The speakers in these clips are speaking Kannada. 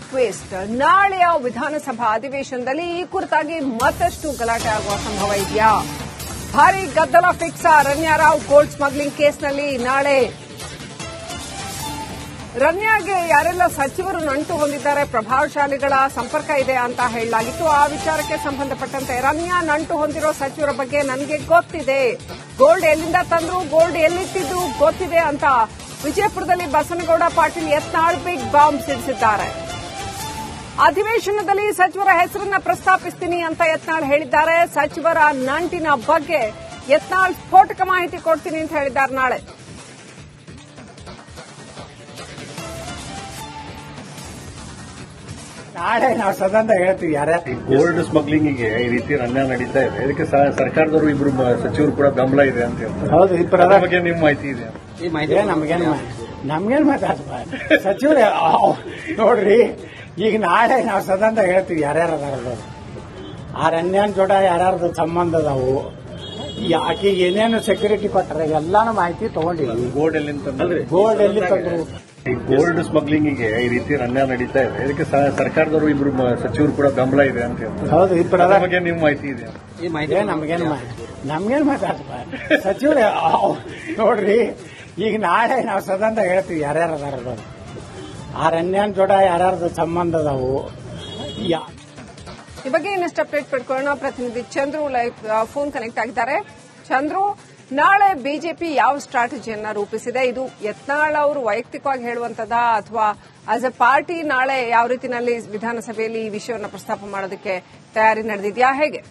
ಟ್ವಿಸ್ಟ್. ನಾಳೆಯ ವಿಧಾನಸಭಾ ಅಧಿವೇಶನದಲ್ಲಿ ಈ ಕುರಿತಾಗಿ ಮತ್ತಷ್ಟು ಗಲಾಟೆ ಆಗುವ ಸಂಭವ ಇದೆಯಾ? ಭಾರೀ ಗದ್ದಲ ಫಿಕ್ಸ್. ರನ್ಯಾರಾವ್ ಗೋಲ್ಡ್ ಸ್ಮಗ್ಲಿಂಗ್ ಕೇಸ್ನಲ್ಲಿ ನಾಳೆ ರನ್ಯಾಗೆ ಯಾರೆಲ್ಲ ಸಚಿವರು ನಂಟು ಹೊಂದಿದ್ದಾರೆ, ಪ್ರಭಾವಶಾಲಿಗಳ ಸಂಪರ್ಕ ಇದೆ ಅಂತ ಹೇಳಲಾಗಿತ್ತು. ಆ ವಿಚಾರಕ್ಕೆ ಸಂಬಂಧಪಟ್ಟಂತೆ ರನ್ಯಾ ನಂಟು ಹೊಂದಿರೋ ಸಚಿವರ ಬಗ್ಗೆ ನನಗೆ ಗೊತ್ತಿದೆ, ಗೋಲ್ಡ್ ಎಲ್ಲಿಂದ ತಂದ್ರು, ಗೋಲ್ಡ್ ಎಲ್ಲಿಟ್ಟಿದ್ದು ಗೊತ್ತಿದೆ ಅಂತ ವಿಜಯಪುರದಲ್ಲಿ ಬಸನಗೌಡ ಪಾಟೀಲ್ ಯತ್ನಾಳ್ ಬಿಗ್ ಬಾಂಬ್ ಸಿಡಿಸಿದ್ದಾರೆ. ಅಧಿವೇಶನದಲ್ಲಿ ಸಚಿವರ ಹೆಸರನ್ನ ಪ್ರಸ್ತಾಪಿಸ್ತೀನಿ ಅಂತ ಯತ್ನಾಳ್ ಹೇಳಿದ್ದಾರೆ. ಸಚಿವರ ನಂಟಿನ ಬಗ್ಗೆ ಯತ್ನಾಳ್ ಸ್ಫೋಟಕ ಮಾಹಿತಿ ಕೊಡ್ತೀನಿ ಅಂತ ಹೇಳಿದ್ದಾರೆ. ನಾಳೆ ನಾವು ಸದಾ ಹೇಳ್ತೀವಿ. ಯಾರ್ಯಾರು ಗೋಲ್ಡ್ ಸ್ಮಗ್ಲಿಂಗ್ಗೆ ಈ ರೀತಿ ರನ್ಯ ನಡೀತಾ ಇದೆ, ಇದಕ್ಕೆ ಸರ್ಕಾರದವರು ಇಬ್ರು ಸಚಿವರು ಕೂಡ ಬೆಂಬಲ ಇದೆ ಅಂತ ಹೇಳ್ತಾರೆ. ಹೌದು, ಅದರ ಬಗ್ಗೆ ನಿಮ್ಮ ಮಾಹಿತಿ ಇದೆ? ಈ ಮಾಹಿತಿ ನಮ್ಗೇನು ಮಾತಾಡ್ತಾರೆ ಸಚಿವರು ನೋಡ್ರಿ. ಈಗ ನಾಳೆ ನಾವು ಸದಾ ಹೇಳ್ತೀವಿ ಯಾರ್ಯಾರು ಅದಾರ. ಆ ರನ್ಯಾನ್ ಜೋಡ ಯಾರ್ಯಾರ್ದು ಸಂಬಂಧ ಅದಾವು, ಆಕೆಗೆ ಏನೇನು ಸೆಕ್ಯೂರಿಟಿ ಕೊಟ್ಟರೆ ಎಲ್ಲಾನು ಮಾಹಿತಿ ತಗೊಂಡಿವಿ. ಗೋಲ್ಡ್ ಎಲ್ಲಿ ತಂದ್ರಿ? ಗೋಲ್ಡ್ ಎಲ್ಲಿ ತಂದ್ರು? ಗೋಲ್ಡ್ ಸ್ಮಗ್ಲಿಂಗ್ಗೆ ಈ ರೀತಿ ರನ್ಯ ನಡೀತಾ ಇದೆ, ಇದಕ್ಕೆ ಸರ್ಕಾರದವರು ಇಬ್ರು ಸಚಿವರು ಕೂಡ ಬೆಂಬಲ ಇದೆ ಅಂತ ಹೇಳ್ತಾರೆ. ಹೌದು, ಅದರ ಬಗ್ಗೆ ನಿಮ್ಮ ಮಾಹಿತಿ ಇದೆ? ಈ ಮಾಹಿತಿ ನಮ್ಗೇನು ಮಾತಾಡ್ತಾರೆ ಸಚಿವರು ನೋಡ್ರಿ. ಈಗ ನಾಳೆ ನಾವು ಸದಾ ಹೇಳ್ತೀವಿ ಯಾರ್ಯಾರು ಅದಾರ. ಆ ರನ್ಯಾನ್ ಜೋಡ ಯಾರ್ಯಾರ್ದು ಸಂಬಂಧ ಅದಾವು. ಈ ಬಗ್ಗೆ ಇನ್ನಷ್ಟು ಅಪ್ಡೇಟ್ ಪಡ್ಕೊಳ್ಳೋಣ. ಪ್ರತಿನಿಧಿ ಚಂದ್ರು ಲೈವ್ ಫೋನ್ ಕನೆಕ್ಟ್ ಆಗಿದ್ದಾರೆ. ಚಂದ್ರು, ನಾಳೆ ಬಿಜೆಪಿ ಯಾವ ಸ್ಟ್ರಾಟಜಿಯನ್ನ ರೂಪಿಸಿದೆ? ಇದು ಯತ್ನಾಳ್ ಅವರು ವೈಯಕ್ತಿಕವಾಗಿ ಹೇಳುವಂತದ್ದಾ ಅಥವಾ ಆಸ್ ಎ ಪಾರ್ಟಿ ನಾಳೆ ಯಾವ ರೀತಿಯಲ್ಲಿ ವಿಧಾನಸಭೆಯಲ್ಲಿ ಈ ವಿಷಯವನ್ನು ಪ್ರಸ್ತಾಪ ಮಾಡೋದಕ್ಕೆ ತಯಾರಿ ನಡೆದಿದೆಯಾ, ಹೇಗೆ?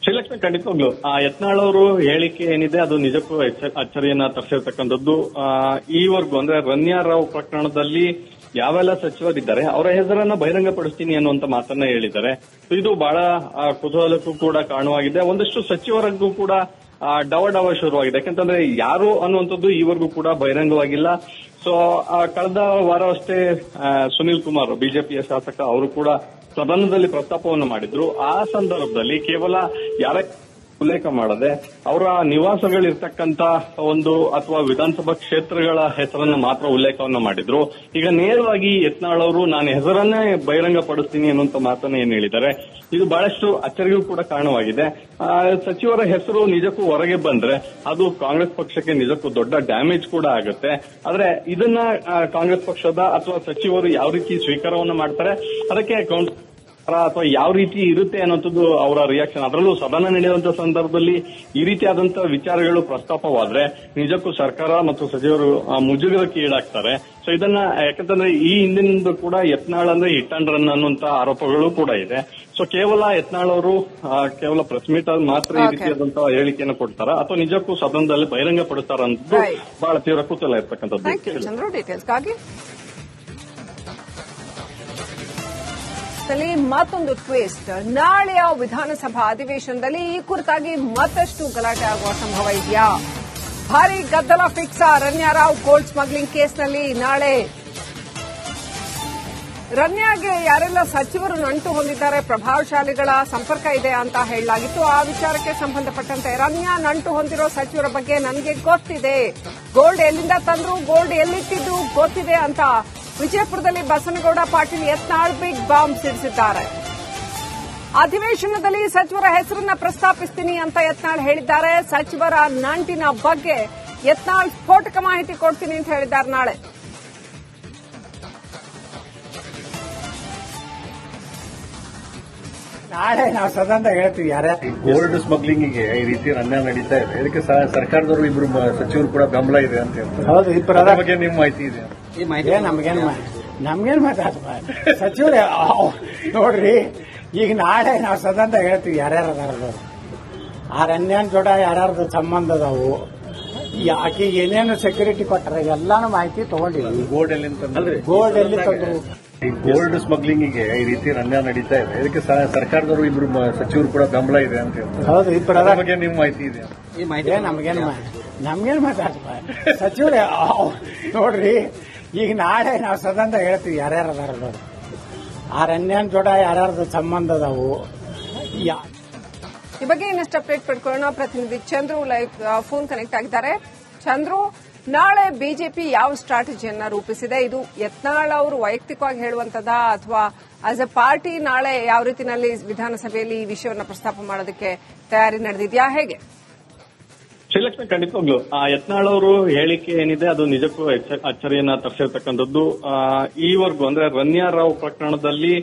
ಶ್ರೀಲಕ್ಷ್ಮಿ, ಖಂಡಿತವಾಗ್ಲು ಯತ್ನಾಳ್ ಅವರು ಹೇಳಿಕೆ ಏನಿದೆ ಅದು ನಿಜಕ್ಕೂ ಅಚ್ಚರಿಯನ್ನ ತರಿಸಿರ್ತಕ್ಕಂಥದ್ದು. ಈವರೆಗೂ ಅಂದ್ರೆ ರನ್ಯಾರಾವ್ ಪ್ರಕರಣದಲ್ಲಿ ಯಾವೆಲ್ಲ ಸಚಿವರಿದ್ದಾರೆ ಅವರ ಹೆಸರನ್ನ ಬಹಿರಂಗಪಡಿಸ್ತೀನಿ ಅನ್ನುವಂತ ಮಾತನ್ನ ಹೇಳಿದ್ದಾರೆ. ಇದು ಬಹಳ ಕುತೂಹಲಕ್ಕೂ ಕೂಡ ಕಾರಣವಾಗಿದೆ. ಒಂದಷ್ಟು ಸಚಿವರಿಗೂ ಕೂಡ ಡವ ಶುರುವಾಗಿದೆ. ಯಾಕಂತಂದ್ರೆ ಯಾರು ಅನ್ನುವಂಥದ್ದು ಈವರೆಗೂ ಕೂಡ ಬಹಿರಂಗವಾಗಿಲ್ಲ. ಸೊ ಕಳೆದ ವಾರವಷ್ಟೇ ಸುನೀಲ್ ಕುಮಾರ್ ಬಿಜೆಪಿಯ ಶಾಸಕ ಅವರು ಕೂಡ ಸದನದಲ್ಲಿ ಪ್ರಸ್ತಾಪವನ್ನು ಮಾಡಿದ್ರು. ಆ ಸಂದರ್ಭದಲ್ಲಿ ಕೇವಲ ಯಾರ ಉಲ್ಲೇಖ ಮಾಡದೆ ಅವರ ನಿವಾಸಗಳಿರ್ತಕ್ಕಂಥ ಒಂದು ಅಥವಾ ವಿಧಾನಸಭಾ ಕ್ಷೇತ್ರಗಳ ಹೆಸರನ್ನ ಮಾತ್ರ ಉಲ್ಲೇಖವನ್ನು ಮಾಡಿದ್ರು. ಈಗ ನೇರವಾಗಿ ಯತ್ನಾಳ್ ಅವರು ನಾನು ಹೆಸರನ್ನೇ ಬಹಿರಂಗ ಪಡಿಸ್ತೀನಿ ಅನ್ನುವಂತ ಮಾತನ್ನ ಏನ್ ಹೇಳಿದ್ದಾರೆ, ಇದು ಬಹಳಷ್ಟು ಅಚ್ಚರಿಗೂ ಕೂಡ ಕಾರಣವಾಗಿದೆ. ಸಚಿವರ ಹೆಸರು ನಿಜಕ್ಕೂ ಹೊರಗೆ ಬಂದ್ರೆ ಅದು ಕಾಂಗ್ರೆಸ್ ಪಕ್ಷಕ್ಕೆ ನಿಜಕ್ಕೂ ದೊಡ್ಡ ಡ್ಯಾಮೇಜ್ ಕೂಡ ಆಗುತ್ತೆ. ಆದ್ರೆ ಇದನ್ನ ಕಾಂಗ್ರೆಸ್ ಪಕ್ಷದ ಅಥವಾ ಸಚಿವರು ಯಾವ ರೀತಿ ಸ್ವೀಕಾರವನ್ನು ಮಾಡ್ತಾರೆ, ಅದಕ್ಕೆ ಅಥವಾ ಯಾವ ರೀತಿ ಇರುತ್ತೆ ಅನ್ನೋಂಥದ್ದು ಅವರ ರಿಯಾಕ್ಷನ್. ಅದರಲ್ಲೂ ಸದನ ನಡೆಯುವಂತಹ ಸಂದರ್ಭದಲ್ಲಿ ಈ ರೀತಿಯಾದಂತಹ ವಿಚಾರಗಳು ಪ್ರಸ್ತಾಪವಾದ್ರೆ ನಿಜಕ್ಕೂ ಸರ್ಕಾರ ಮತ್ತು ಸಚಿವರು ಮುಜುಗರಕ್ಕೆ ಈಡಾಗ್ತಾರೆ. ಸೊ ಇದನ್ನ ಯಾಕಂತಂದ್ರೆ ಈ ಹಿಂದಿನಿಂದ ಕೂಡ ಯತ್ನಾಳ್ ಅಂದ್ರೆ ಹಿಟ್ ಅಂಡ್ ರನ್ ಅನ್ನುವಂತ ಆರೋಪಗಳು ಕೂಡ ಇದೆ. ಸೊ ಕೇವಲ ಯತ್ನಾಳ್ ಅವರು ಕೇವಲ ಪ್ರೆಸ್ ಮೀಟ್ ಅಲ್ಲಿ ಮಾತ್ರ ಈ ರೀತಿಯಾದಂತಹ ಹೇಳಿಕೆಯನ್ನು ಕೊಡ್ತಾರ ಅಥವಾ ನಿಜಕ್ಕೂ ಸದನದಲ್ಲಿ ಬಹಿರಂಗ ಪಡಿಸ್ತಾರ ಅನ್ನೋದು ಬಹಳ ತೀವ್ರ ಕುತೂಹಲ ಇರ್ತಕ್ಕಂಥದ್ದು. ಮತ್ತೊಂದು ಟ್ವಿಸ್ಟ್. ನಾಳೆಯ ವಿಧಾನಸಭಾ ಅಧಿವೇಶನದಲ್ಲಿ ಈ ಕುರಿತಾಗಿ ಮತ್ತಷ್ಟು ಗಲಾಟೆ ಆಗುವ ಸಂಭವ ಇದೆಯಾ? ಭಾರೀ ಗದ್ದಲ ಫಿಕ್ಸ್. ರನ್ಯಾರಾವ್ ಗೋಲ್ಡ್ ಸ್ಮಗ್ಲಿಂಗ್ ಕೇಸ್ನಲ್ಲಿ ನಾಳೆ ರನ್ಯಾಗೆ ಯಾರೆಲ್ಲ ಸಚಿವರು ನಂಟು ಹೊಂದಿದ್ದಾರೆ, ಪ್ರಭಾವಶಾಲಿಗಳ ಸಂಪರ್ಕ ಇದೆ ಅಂತ ಹೇಳಲಾಗಿತ್ತು. ಆ ವಿಚಾರಕ್ಕೆ ಸಂಬಂಧಪಟ್ಟಂತೆ ರನ್ಯಾ ನಂಟು ಹೊಂದಿರೋ ಸಚಿವರ ಬಗ್ಗೆ ನನಗೆ ಗೊತ್ತಿದೆ, ಗೋಲ್ಡ್ ಎಲ್ಲಿಂದ ತಂದ್ರು, ಗೋಲ್ಡ್ ಎಲ್ಲಿಟ್ಟಿದ್ದು ಗೊತ್ತಿದೆ ಅಂತ ವಿಜಯಪುರದಲ್ಲಿ ಬಸನಗೌಡ ಪಾಟೀಲ್ ಯತ್ನಾಳ್ ಬಿಗ್ ಬಾಂಬ್ ಸಿಡಿಸಿದ್ದಾರೆ. ಅಧಿವೇಶನದಲ್ಲಿ ಸಚಿವರ ಹೆಸರನ್ನ ಪ್ರಸ್ತಾಪಿಸ್ತೀನಿ ಅಂತ ಯತ್ನಾಳ್ ಹೇಳಿದ್ದಾರೆ. ಸಚಿವರ ನಂಟಿನ ಬಗ್ಗೆ ಯತ್ನಾಳ್ ಸ್ಫೋಟಕ ಮಾಹಿತಿ ಕೊಡ್ತೀನಿ ಅಂತ ಹೇಳಿದ್ದಾರೆ. ನಾಳೆ ನಾವು ಸದಾ ಹೇಳ್ತೀವಿ ಯಾರ್ಯಾರು ಗೋಲ್ಡ್ ಸ್ಮಗ್ಲಿಂಗ್ಗೆ ಈ ರೀತಿ ರನ್ಯ ನಡೀತಾ ಇದೆ, ಇದಕ್ಕೆ ಸರ್ಕಾರದವರು ಇಬ್ರು ಸಚಿವರು ಕೂಡ ಬೆಂಬಲ ಇದೆ ಅಂತ ಹೇಳ್ತಾರೆ. ಹೌದು, ಅದರ ಬಗ್ಗೆ ನಿಮ್ಮ ಮಾಹಿತಿ ಇದೆ? ಈ ಮಾಹಿತಿ ನಮ್ಗೇನು ಮಾತಾಡ್ತಾರೆ ಸಚಿವರು ನೋಡ್ರಿ. ಈಗ ನಾಳೆ ನಾವು ಸದಾ ಹೇಳ್ತೀವಿ ಯಾರ್ಯಾರು ಅದಾರ. ಆ ರನ್ಯಾನ್ ಜೋಡ ಯಾರ್ಯಾರ್ದು ಸಂಬಂಧ ಅದಾವು, ಆಕೆಗೆ ಏನೇನು ಸೆಕ್ಯೂರಿಟಿ ಕೊಟ್ಟರೆ ಎಲ್ಲಾನು ಮಾಹಿತಿ ತಗೊಂಡಿವಿ. ಗೋಲ್ಡ್ ಎಲ್ಲಿ ತಂದ್ರಿ? ಗೋಲ್ಡ್ ಎಲ್ಲಿ ತಂದ್ರು? ಗೋಲ್ಡ್ ಸ್ಮಗ್ಲಿಂಗ್ಗೆ ಈ ರೀತಿ ರನ್ಯ ನಡೀತಾ ಇದೆ, ಇದಕ್ಕೆ ಸರ್ಕಾರದವರು ಇಬ್ರು ಸಚಿವರು ಕೂಡ ಬೆಂಬಲ ಇದೆ ಅಂತ ಹೇಳ್ತಾರೆ. ಹೌದು, ಅದರ ಬಗ್ಗೆ ನಿಮ್ಮ ಮಾಹಿತಿ ಇದೆ? ಈ ಮಾಹಿತಿ ನಮ್ಗೇನು ಮಾತಾಡ್ತಾರೆ ಸಚಿವರು ನೋಡ್ರಿ. ಈಗ ನಾಳೆ ನಾವು ಸದಾ ಹೇಳ್ತೀವಿ ಯಾರ್ಯಾರು ಅದಾರ. ಆ ರನ್ಯಾನ್ ಜೋಡ ಯಾರ್ಯಾರ್ದು ಸಂಬಂಧ ಅದಾವು. ಈ ಬಗ್ಗೆ ಇನ್ನಷ್ಟು ಅಪ್ಡೇಟ್ ಪಡ್ಕೊಳ್ಳೋಣ. ಪ್ರತಿನಿಧಿ ಚಂದ್ರು ಲೈವ್ ಫೋನ್ ಕನೆಕ್ಟ್ ಆಗಿದ್ದಾರೆ. ಚಂದ್ರು, ನಾಳೆ ಬಿಜೆಪಿ ಯಾವ ಸ್ಟ್ರಾಟಜಿಯನ್ನ ರೂಪಿಸಿದೆ? ಇದು ಯತ್ನಾಳ್ ಅವರು ವೈಯಕ್ತಿಕವಾಗಿ ಹೇಳುವಂತದ ಅಥವಾ ಆಸ್ ಎ ಪಾರ್ಟಿ ನಾಳೆ ಯಾವ ರೀತಿಯಲ್ಲಿ ವಿಧಾನಸಭೆಯಲ್ಲಿ ಈ ವಿಷಯವನ್ನು ಪ್ರಸ್ತಾಪ ಮಾಡೋದಕ್ಕೆ ತಯಾರಿ ನಡೆದಿದೆಯಾ? ಹೇಗೆ? ಶ್ರೀಲಕ್ಷ್ಮಿ, ಖಂಡಿತವಾಗ್ಲು ಯತ್ನಾಳ್ ಅವರು ಹೇಳಿಕೆ ಏನಿದೆ ಅದು ನಿಜಕ್ಕೂ ಅಚ್ಚರಿಯನ್ನ ತರಿಸಿರ್ತಕ್ಕಂಥದ್ದು. ಈವರೆಗೂ ಅಂದ್ರೆ ರನ್ಯಾ ರಾವ್ ಪ್ರಕರಣದಲ್ಲಿ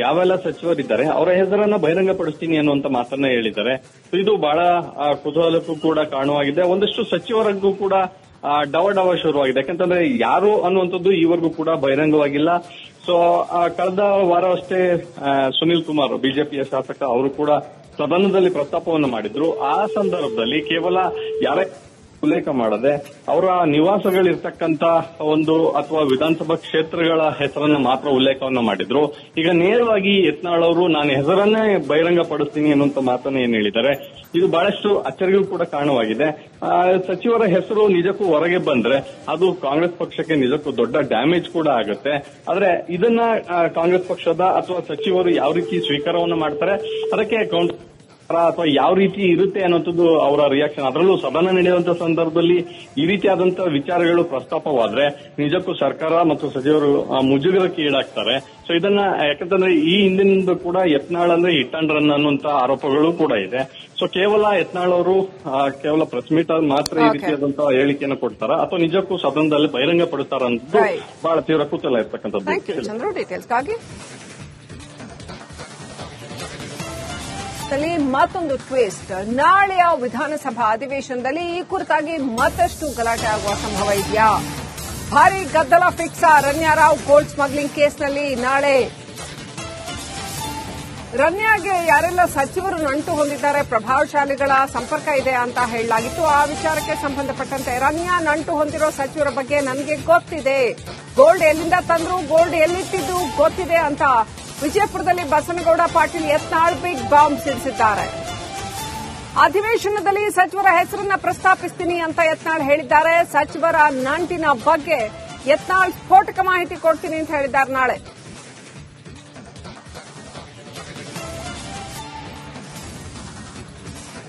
ಯಾವೆಲ್ಲ ಸಚಿವರಿದ್ದಾರೆ ಅವರ ಹೆಸರನ್ನ ಬಹಿರಂಗಪಡಿಸ್ತೀನಿ ಅನ್ನುವಂತ ಮಾತನ್ನ ಹೇಳಿದ್ದಾರೆ. ಇದು ಬಹಳ ಕುತೂಹಲಕ್ಕೂ ಕೂಡ ಕಾರಣವಾಗಿದೆ. ಒಂದಷ್ಟು ಸಚಿವರಿಗೂ ಕೂಡ ಡವ ಶುರುವಾಗಿದೆ. ಯಾಕಂತಂದ್ರೆ ಯಾರು ಅನ್ನುವಂಥದ್ದು ಈವರೆಗೂ ಕೂಡ ಬಹಿರಂಗವಾಗಿಲ್ಲ. ಸೊ ಕಳೆದ ವಾರ ಅಷ್ಟೇ ಸುನೀಲ್ ಕುಮಾರ್ ಬಿಜೆಪಿಯ ಶಾಸಕ ಅವರು ಕೂಡ ಸದನದಲ್ಲಿ ಪ್ರಸ್ತಾಪವನ್ನು ಮಾಡಿದ್ರು. ಆ ಸಂದರ್ಭದಲ್ಲಿ ಕೇವಲ ಯಾರೇ ಉಲ್ಲೇಖ ಮಾಡದೆ ಅವರ ನಿವಾಸಗಳಿರ್ತಕ್ಕಂತ ಒಂದು ಅಥವಾ ವಿಧಾನಸಭಾ ಕ್ಷೇತ್ರಗಳ ಹೆಸರನ್ನ ಮಾತ್ರ ಉಲ್ಲೇಖವನ್ನು ಮಾಡಿದ್ರು. ಈಗ ನೇರವಾಗಿ ಯತ್ನಾಳ್ ಅವರು ನಾನು ಹೆಸರನ್ನೇ ಬಹಿರಂಗ ಪಡಿಸ್ತೀನಿ ಅನ್ನುವಂತ ಮಾತನ್ನ ಏನ್ ಹೇಳಿದ್ದಾರೆ, ಇದು ಬಹಳಷ್ಟು ಅಚ್ಚರಿಗೂ ಕೂಡ ಕಾರಣವಾಗಿದೆ. ಸಚಿವರ ಹೆಸರು ನಿಜಕ್ಕೂ ಹೊರಗೆ ಬಂದ್ರೆ ಅದು ಕಾಂಗ್ರೆಸ್ ಪಕ್ಷಕ್ಕೆ ನಿಜಕ್ಕೂ ದೊಡ್ಡ ಡ್ಯಾಮೇಜ್ ಕೂಡ ಆಗುತ್ತೆ. ಆದ್ರೆ ಇದನ್ನ ಕಾಂಗ್ರೆಸ್ ಪಕ್ಷದ ಅಥವಾ ಸಚಿವರು ಯಾವ ರೀತಿ ಸ್ವೀಕಾರವನ್ನು ಮಾಡ್ತಾರೆ, ಅದಕ್ಕೆ ಅಥವಾ ಯಾವ ರೀತಿ ಇರುತ್ತೆ ಅನ್ನೋಂಥದ್ದು ಅವರ ರಿಯಾಕ್ಷನ್. ಅದರಲ್ಲೂ ಸದನ ನಡೆಯುವಂತ ಸಂದರ್ಭದಲ್ಲಿ ಈ ರೀತಿಯಾದಂತಹ ವಿಚಾರಗಳು ಪ್ರಸ್ತಾಪವಾದ್ರೆ ನಿಜಕ್ಕೂ ಸರ್ಕಾರ ಮತ್ತು ಸಚಿವರು ಮುಜುಗರಕ್ಕೆ ಈಡಾಗ್ತಾರೆ. ಸೊ ಇದನ್ನ ಯಾಕಂತಂದ್ರೆ ಈ ಹಿಂದಿನಿಂದ ಕೂಡ ಯತ್ನಾಳ್ ಅಂದ್ರೆ ಹಿಟ್ ಅಂಡ್ ರನ್ ಅನ್ನುವಂತ ಆರೋಪಗಳು ಕೂಡ ಇದೆ. ಸೊ ಕೇವಲ ಯತ್ನಾಳ್ ಅವರು ಕೇವಲ ಪ್ರೆಸ್ ಮೀಟ್ ಮಾತ್ರ ಈ ರೀತಿಯಾದಂತಹ ಹೇಳಿಕೆಯನ್ನು ಕೊಡ್ತಾರ ಅಥವಾ ನಿಜಕ್ಕೂ ಸದನದಲ್ಲಿ ಬಹಿರಂಗ ಪಡಿಸ್ತಾರ ಅಂತ ಬಹಳ ತೀವ್ರ ಕುತೂಹಲ ಇರ್ತಕ್ಕಂಥದ್ದು. ಮತ್ತೊಂದು ಟ್ವಿಸ್ಟ್, ನಾಳೆಯ ವಿಧಾನಸಭಾ ಅಧಿವೇಶನದಲ್ಲಿ ಈ ಕುರಿತಾಗಿ ಮತ್ತಷ್ಟು ಗಲಾಟೆ ಆಗುವ ಸಂಭವ ಇದೆಯಾ? ಭಾರಿ ಗದ್ದಲ fix. Ranya Rao gold smuggling ಕೇಸ್ನಲ್ಲಿ ನಾಳೆ ರನ್ಯಾಗೆ ಯಾರೆಲ್ಲ ಸಚಿವರು ನಂಟು ಹೊಂದಿದ್ದಾರೆ, ಪ್ರಭಾವಶಾಲಿಗಳ ಸಂಪರ್ಕ ಇದೆ ಅಂತ ಹೇಳಲಾಗಿತ್ತು. ಆ ವಿಚಾರಕ್ಕೆ ಸಂಬಂಧಪಟ್ಟಂತೆ ರನ್ಯಾ ನಂಟು ಹೊಂದಿರೋ ಸಚಿವರ ಬಗ್ಗೆ ನನಗೆ ಗೊತ್ತಿದೆ, ಗೋಲ್ಡ್ ಎಲ್ಲಿಂದ ತಂದ್ರು, ಗೋಲ್ಡ್ ಎಲ್ಲಿಟ್ಟಿದ್ದು ಗೊತ್ತಿದೆ ಅಂತ ವಿಜಯಪುರದಲ್ಲಿ ಬಸನಗೌಡ ಪಾಟೀಲ್ ಯತ್ನಾಳ್ ಬಿಗ್ ಬಾಂಬ್ ಸಿಡಿಸಿದ್ದಾರೆ. ಅಧಿವೇಶನದಲ್ಲಿ ಸಚಿವರ ಹೆಸರನ್ನ ಪ್ರಸ್ತಾಪಿಸ್ತೀನಿ ಅಂತ ಯತ್ನಾಳ್ ಹೇಳಿದ್ದಾರೆ. ಸಚಿವರ ನಂಟಿನ ಬಗ್ಗೆ ಯತ್ನಾಳ್ ಸ್ಫೋಟಕ ಮಾಹಿತಿ ಕೊಡ್ತೀನಿ ಅಂತ ಹೇಳಿದ್ದಾರೆ.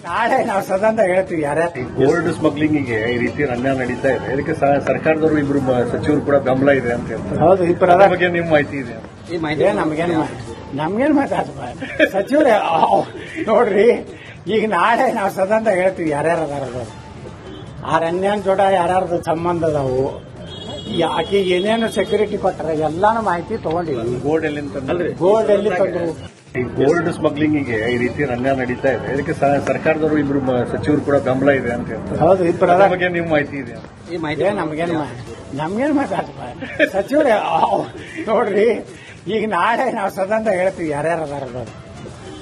ನಾಳೆ ನಾವು ಸದನದಾಗ ಹೇಳ್ತೀವಿ ಯಾರ್ಯಾರು ಗೋಲ್ಡ್ ಸ್ಮಗ್ಲಿಂಗಿಗೆ ಈ ರೀತಿ ರನ್ಯಾ ನಡೀತಾ ಇದೆ, ಇದಕ್ಕೆ ಸರ್ಕಾರದವರು ಇಬ್ರು ಸಚಿವರು ಕೂಡ ಬೆಂಬಲ ಇದೆ ಅಂತ ಹೇಳ್ತಾರೆ. ಹೌದು, ಅದ್ರ ಬಗ್ಗೆ ನಿಮ್ಮ ಮಾಹಿತಿ ಇದೆ? ನಮ್ಗೇನು ಮಾತಾಡ್ತ ಸಚಿವರು ನೋಡ್ರಿ, ಈಗ ನಾಳೆ ನಾವು ಸದನದಾಗ ಹೇಳ್ತೀವಿ ಯಾರ್ಯಾರು ಅದಾರ. ಆ ರನ್ಯಾನ್ ಜೋಡ ಯಾರ್ಯಾರ್ದು ಸಂಬಂಧ ಅದಾವು, ಆಕೆ ಏನೇನು ಸೆಕ್ಯೂರಿಟಿ ಕೊಟ್ಟಾರ ಎಲ್ಲಾನು ಮಾಹಿತಿ ತಗೊಂಡಿವಿ. ಗೋಲ್ಡ್ ಎಲ್ಲಿಂದ ತಂದ್ರಿ? ಗೋಲ್ಡ್ ಎಲ್ಲಿ ತಂದ್ರು? ಈ ಗೋಲ್ಡ್ ಸ್ಮಗ್ಲಿಂಗಿಗೆ ಈ ರೀತಿ ರನ್ಯಾ ನಡೀತಾ ಇದೆ, ಇದಕ್ಕೆ ಸರ್ಕಾರದವರು ಇಬ್ರು ಸಚಿವರು ಕೂಡ ಬೆಂಬಲ ಇದೆ ಅಂತ ಹೇಳ್ತಾರೆ. ಹೌದು, ಅದ್ರ ಬಗ್ಗೆ ನಿಮ್ಮ ಮಾಹಿತಿ ಇದೆ? ನಮ್ಗೇನು ಮಾತಾಡ್ತ ಸಚಿವರು ನೋಡ್ರಿ, ಈಗ ನಾಳೆ ನಾವು ಸದನದಾಗ ಹೇಳ್ತೀವಿ ಯಾರ್ಯಾರು ಅದಾರ.